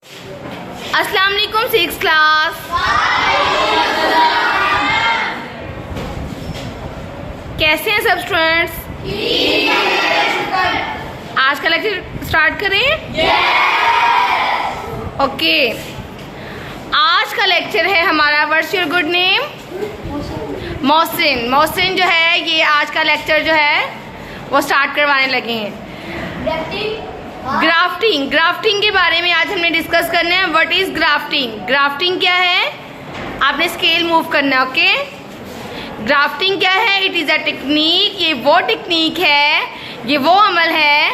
अस्सलाम वालेकुम 6th class. कैसे हैं सब स्टूडेंट्स? आज का लेक्चर स्टार्ट करें? ओके, आज का लेक्चर है हमारा what's your good name? Mohsin. Mohsin जो है ये आज का लेक्चर जो है वो स्टार्ट करवाने लगे हैं। ग्राफ्टिंग, ग्राफ्टिंग के बारे में आज हमने डिस्कस करना है। What is grafting? ग्राफ्टिंग क्या है? आपने स्केल मूव करना है। ओके, ग्राफ्टिंग क्या है? It is a technique. ये वो टेक्निक है, ये वो अमल है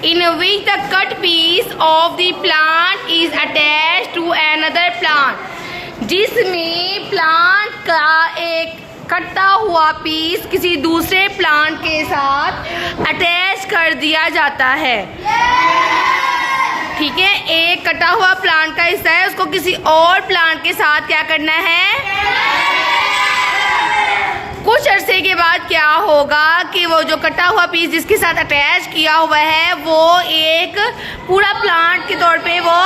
in which the cut piece of the plant is attach to another plant, जिसमें प्लांट का एक कटा हुआ पीस किसी दूसरे प्लांट के साथ अटैच कर दिया जाता है। ठीक है, एक कटा हुआ प्लांट का हिस्सा है, उसको किसी और प्लांट के साथ क्या करना है? कुछ अरसे के बाद क्या होगा कि वो जो कटा हुआ पीस जिसके साथ अटैच किया हुआ है वो एक पूरा प्लांट के तौर पे वो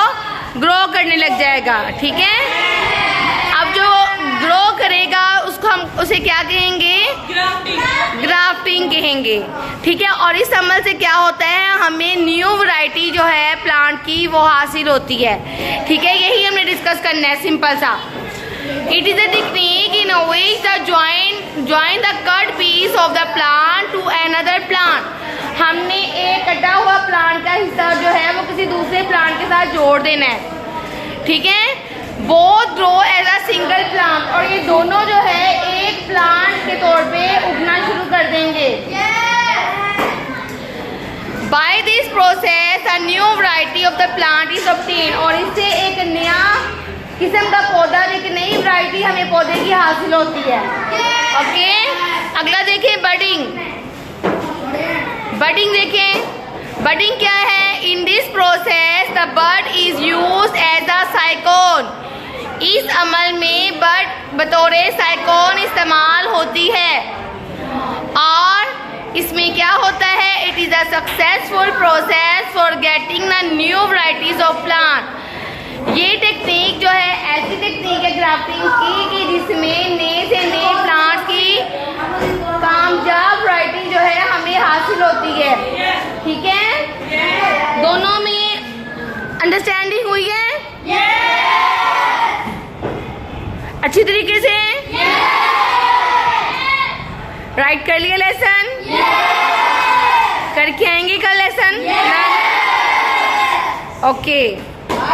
ग्रो करने लग जाएगा। ठीक है, अब जो ग्रो करेगा उसको हम उसे क्या कहेंगे? ग्राफ्टिंग कहेंगे। ठीक है, और इस अमल से क्या होता है? हमें न्यू वैरायटी जो है प्लांट की वो हासिल होती है। ठीक है, यही हमने डिस्कस करना है, सिंपल सा। It is a technique in which the join the cut piece of the plant to another plant. हमने एक कटा हुआ प्लांट का हिस्सा जो है वो किसी दूसरे प्लांट के साथ जोड़ देना है। ठीक है, both grow as a single plant, और ये दोनों जो है एक प्लांट के तौर पे उगना शुरू कर देंगे। By this process a new variety of the plant is obtain, और इससे एक नया किस्म का पौधा, एक नई वैरायटी हमें पौधे की हासिल होती है। ओके, अगला देखें, बडिंग। बडिंग देखें, बडिंग क्या है? In this process the bud is used as a scion. इस अमल में बड बतौर साइकोन इस्तेमाल होती है, और इसमें क्या होता है? It is a successful process for getting the new varieties of plant. ये टेक्निक जो है ऐसी टेक्निक है ग्राफ्टिंग की कि जिसमें नए से नए प्लांट की कामयाब वैरायटी जो है हमें हासिल होती है। ठीक है, दोनों में अंडरस्टैंडिंग हुई है? अच्छी तरीके से राइट कर लिया लेसन? करके आएंगे कल लेसन? ओके।